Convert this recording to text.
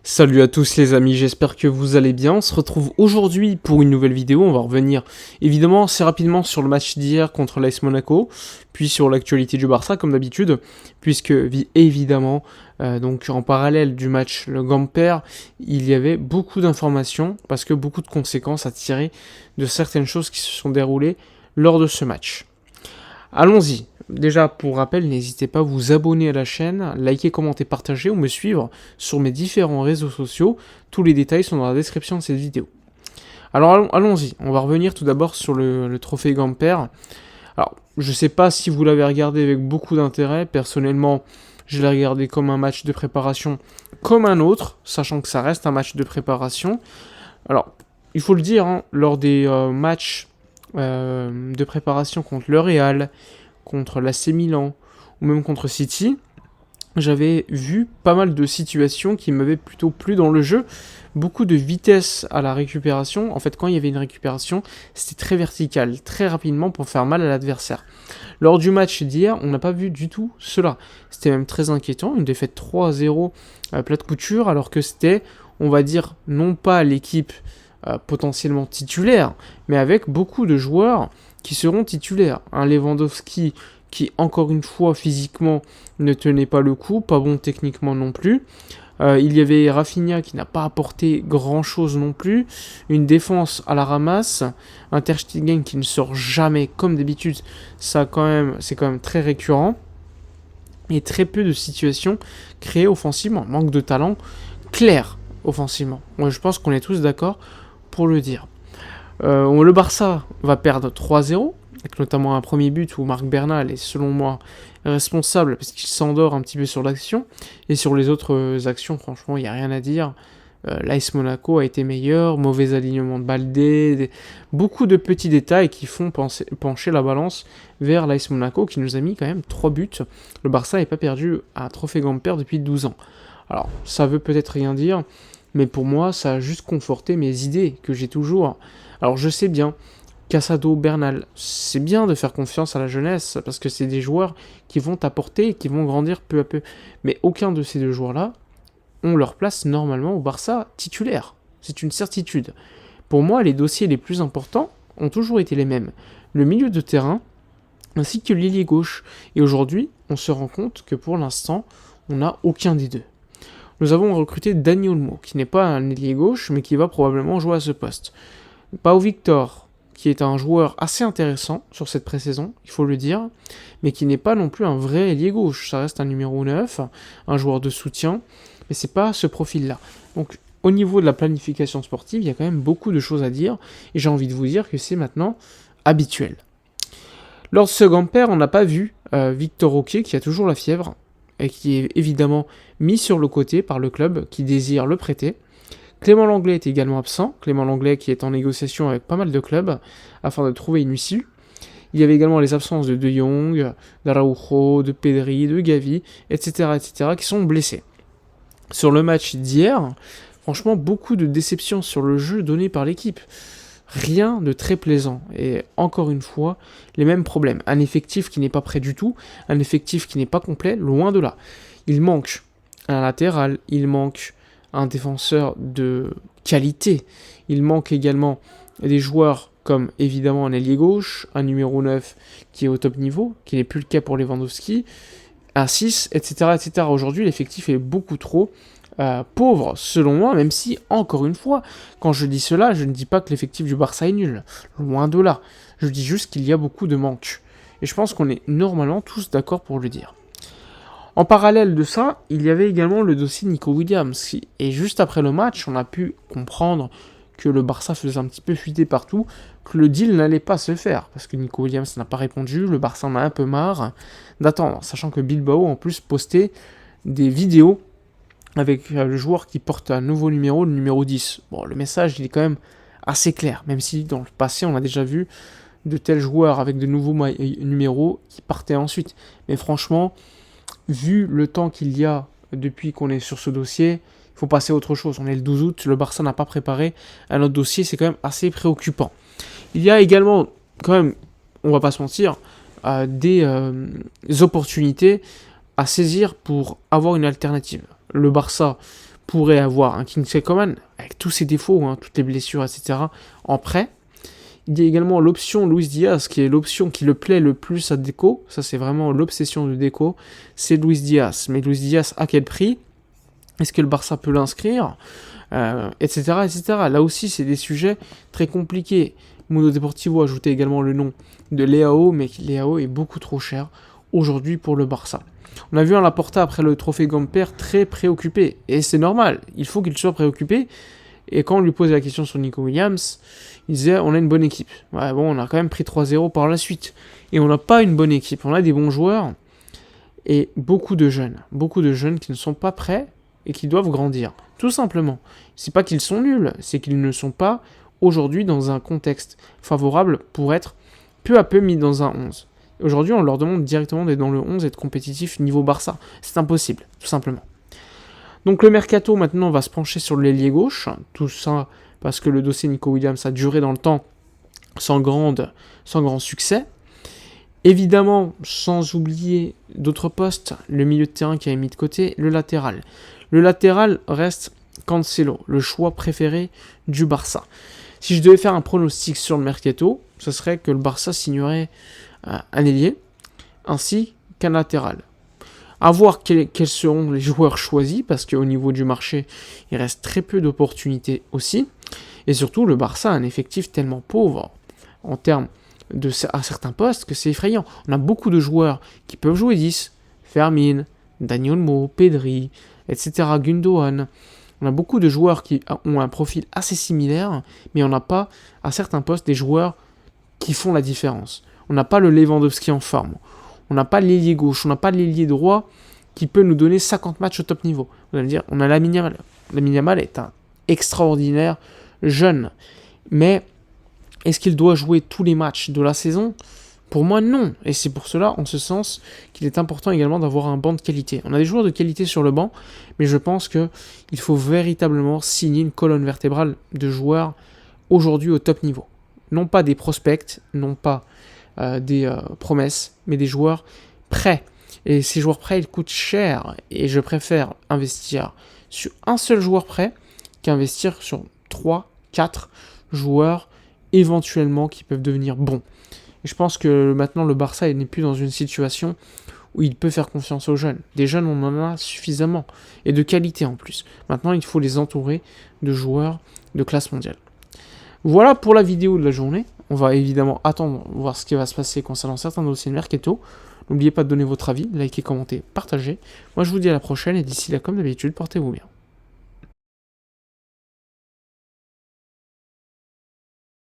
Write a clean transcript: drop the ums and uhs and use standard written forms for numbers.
Salut à tous les amis, j'espère que vous allez bien. On se retrouve aujourd'hui pour une nouvelle vidéo. On va revenir évidemment assez rapidement sur le match d'hier contre l'AS Monaco, puis sur l'actualité du Barça comme d'habitude, puisque évidemment, donc en parallèle du match le Gamper, il y avait beaucoup d'informations, parce que beaucoup de conséquences à tirer de certaines choses qui se sont déroulées lors de ce match. Allons-y. Déjà, pour rappel, n'hésitez pas à vous abonner à la chaîne, liker, commenter, partager ou me suivre sur mes différents réseaux sociaux. Tous les détails sont dans la description de cette vidéo. Alors allons-y, on va revenir tout d'abord sur le trophée Gamper. Alors, je ne sais pas si vous l'avez regardé avec beaucoup d'intérêt. Personnellement, je l'ai regardé comme un match de préparation comme un autre, sachant que ça reste un match de préparation. Alors, il faut le dire, hein, lors des matchs de préparation contre le Real, contre l'AC Milan ou même contre City, j'avais vu pas mal de situations qui m'avaient plutôt plu dans le jeu. Beaucoup de vitesse à la récupération. En fait, quand il y avait une récupération, c'était très vertical, très rapidement pour faire mal à l'adversaire. Lors du match d'hier, on n'a pas vu du tout cela. C'était même très inquiétant, une défaite 3-0 à plat de couture, alors que c'était, on va dire, non pas l'équipe potentiellement titulaire, mais avec beaucoup de joueurs qui seront titulaires. Un Lewandowski qui, encore une fois, physiquement, ne tenait pas le coup, pas bon techniquement non plus. Il y avait Rafinha qui n'a pas apporté grand-chose non plus. Une défense à la ramasse. Un Ter Stegen qui ne sort jamais, comme d'habitude. C'est quand même très récurrent. Et très peu de situations créées offensivement. Manque de talent clair offensivement. Moi, je pense qu'on est tous d'accord pour le dire. Le Barça va perdre 3-0, avec notamment un premier but où Marc Bernal est selon moi responsable parce qu'il s'endort un petit peu sur l'action. Et sur les autres actions, franchement, il n'y a rien à dire. L'AS Monaco a été meilleur, mauvais alignement de Baldé, beaucoup de petits détails qui font pencher la balance vers l'AS Monaco qui nous a mis quand même 3 buts. Le Barça n'est pas perdu à Trophée Gamper depuis 12 ans. Alors, ça veut peut-être rien dire, mais pour moi, ça a juste conforté mes idées que j'ai toujours. Alors, je sais bien, Casado, Bernal, c'est bien de faire confiance à la jeunesse, parce que c'est des joueurs qui vont apporter et qui vont grandir peu à peu. Mais aucun de ces deux joueurs-là ont leur place normalement au Barça titulaire. C'est une certitude. Pour moi, les dossiers les plus importants ont toujours été les mêmes. Le milieu de terrain, ainsi que l'ailier gauche. Et aujourd'hui, on se rend compte que pour l'instant, on n'a aucun des deux. Nous avons recruté Dani Olmo, qui n'est pas un ailier gauche, mais qui va probablement jouer à ce poste. Pau Victor, qui est un joueur assez intéressant sur cette pré-saison, il faut le dire, mais qui n'est pas non plus un vrai ailier gauche. Ça reste un numéro 9, un joueur de soutien, mais c'est pas ce profil-là. Donc, au niveau de la planification sportive, il y a quand même beaucoup de choses à dire, et j'ai envie de vous dire que c'est maintenant habituel. Lors de ce Gamper, on n'a pas vu Victor Roquier, qui a toujours la fièvre, et qui est évidemment mis sur le côté par le club qui désire le prêter. Clément Lenglet est également absent, Clément Lenglet qui est en négociation avec pas mal de clubs afin de trouver une issue. Il y avait également les absences de Jong, d'Araujo, de Pedri, de Gavi, etc., qui sont blessés. Sur le match d'hier, franchement, beaucoup de déceptions sur le jeu donné par l'équipe. Rien de très plaisant. Et encore une fois, les mêmes problèmes. Un effectif qui n'est pas prêt du tout, un effectif qui n'est pas complet, loin de là. Il manque un latéral, il manque un défenseur de qualité. Il manque également des joueurs comme évidemment un ailier gauche, un numéro 9 qui est au top niveau, qui n'est plus le cas pour Lewandowski, un 6, etc. Aujourd'hui, l'effectif est beaucoup trop pauvre, selon moi, même si, encore une fois, quand je dis cela, je ne dis pas que l'effectif du Barça est nul. Loin de là. Je dis juste qu'il y a beaucoup de manques. Et je pense qu'on est normalement tous d'accord pour le dire. En parallèle de ça, il y avait également le dossier Nico Williams. Et juste après le match, on a pu comprendre que le Barça faisait un petit peu fuiter partout, que le deal n'allait pas se faire. Parce que Nico Williams n'a pas répondu, le Barça en a un peu marre d'attendre. Sachant que Bilbao, en plus, postait des vidéos avec le joueur qui porte un nouveau numéro, le numéro 10. Bon, le message, il est quand même assez clair, même si dans le passé, on a déjà vu de tels joueurs avec de nouveaux numéros qui partaient ensuite. Mais franchement, vu le temps qu'il y a depuis qu'on est sur ce dossier, il faut passer à autre chose. On est le 12 août, le Barça n'a pas préparé un autre dossier, c'est quand même assez préoccupant. Il y a également, quand même, on va pas se mentir, des opportunités à saisir pour avoir une alternative. Le Barça pourrait avoir un Kingsley Coman, avec tous ses défauts, hein, toutes les blessures, etc., en prêt. Il y a également l'option Luis Diaz, qui est l'option qui le plaît le plus à Deco. Ça, c'est vraiment l'obsession de Deco. C'est Luis Diaz. Mais Luis Diaz, à quel prix? Est-ce que le Barça peut l'inscrire, etc., etc. Là aussi, c'est des sujets très compliqués. Mundo Deportivo a ajouté également le nom de Leao, mais Leao est beaucoup trop cher aujourd'hui pour le Barça. On a vu un Laporta après le trophée Gamper très préoccupé. Et c'est normal, il faut qu'il soit préoccupé. Et quand on lui posait la question sur Nico Williams, il disait on a une bonne équipe. Ouais, bon, on a quand même pris 3-0 par la suite. Et on n'a pas une bonne équipe. On a des bons joueurs et beaucoup de jeunes qui ne sont pas prêts et qui doivent grandir. Tout simplement. C'est pas qu'ils sont nuls, c'est qu'ils ne sont pas aujourd'hui dans un contexte favorable pour être peu à peu mis dans un 11. Aujourd'hui, on leur demande directement d'être dans le 11 et de compétitif niveau Barça. C'est impossible, tout simplement. Donc le mercato maintenant va se pencher sur l'ailier gauche, tout ça parce que le dossier Nico Williams a duré dans le temps sans grand succès. Évidemment, sans oublier d'autres postes, le milieu de terrain qui a mis de côté, le latéral. Le latéral reste Cancelo, le choix préféré du Barça. Si je devais faire un pronostic sur le mercato, ce serait que le Barça signerait un ailier ainsi qu'un latéral. À voir quels seront les joueurs choisis, parce qu'au niveau du marché, il reste très peu d'opportunités aussi. Et surtout, le Barça a un effectif tellement pauvre en termes à certains postes que c'est effrayant. On a beaucoup de joueurs qui peuvent jouer 10, Fermin, Dani Olmo, Pedri, etc., Gundogan. On a beaucoup de joueurs qui ont un profil assez similaire, mais on n'a pas, à certains postes, des joueurs qui font la différence. On n'a pas le Lewandowski en forme. On n'a pas l'ailier gauche, on n'a pas l'ailier droit qui peut nous donner 50 matchs au top niveau. Vous allez me dire, on a Lamine Yamal. Lamine Yamal est un extraordinaire jeune. Mais est-ce qu'il doit jouer tous les matchs de la saison? Pour moi, non. Et c'est pour cela, en ce sens, qu'il est important également d'avoir un banc de qualité. On a des joueurs de qualité sur le banc, mais je pense qu'il faut véritablement signer une colonne vertébrale de joueurs aujourd'hui au top niveau. Non pas des prospects, non pas des promesses, mais des joueurs prêts. Et ces joueurs prêts, ils coûtent cher. Et je préfère investir sur un seul joueur prêt qu'investir sur 3, 4 joueurs éventuellement qui peuvent devenir bons. Et je pense que maintenant le Barça n'est plus dans une situation où il peut faire confiance aux jeunes. Des jeunes, on en a suffisamment. Et de qualité en plus. Maintenant, il faut les entourer de joueurs de classe mondiale. Voilà pour la vidéo de la journée. On va évidemment attendre, voir ce qui va se passer concernant certains dossiers de mercato. N'oubliez pas de donner votre avis, likez, commentez, partagez. Moi je vous dis à la prochaine et d'ici là, comme d'habitude, portez-vous bien.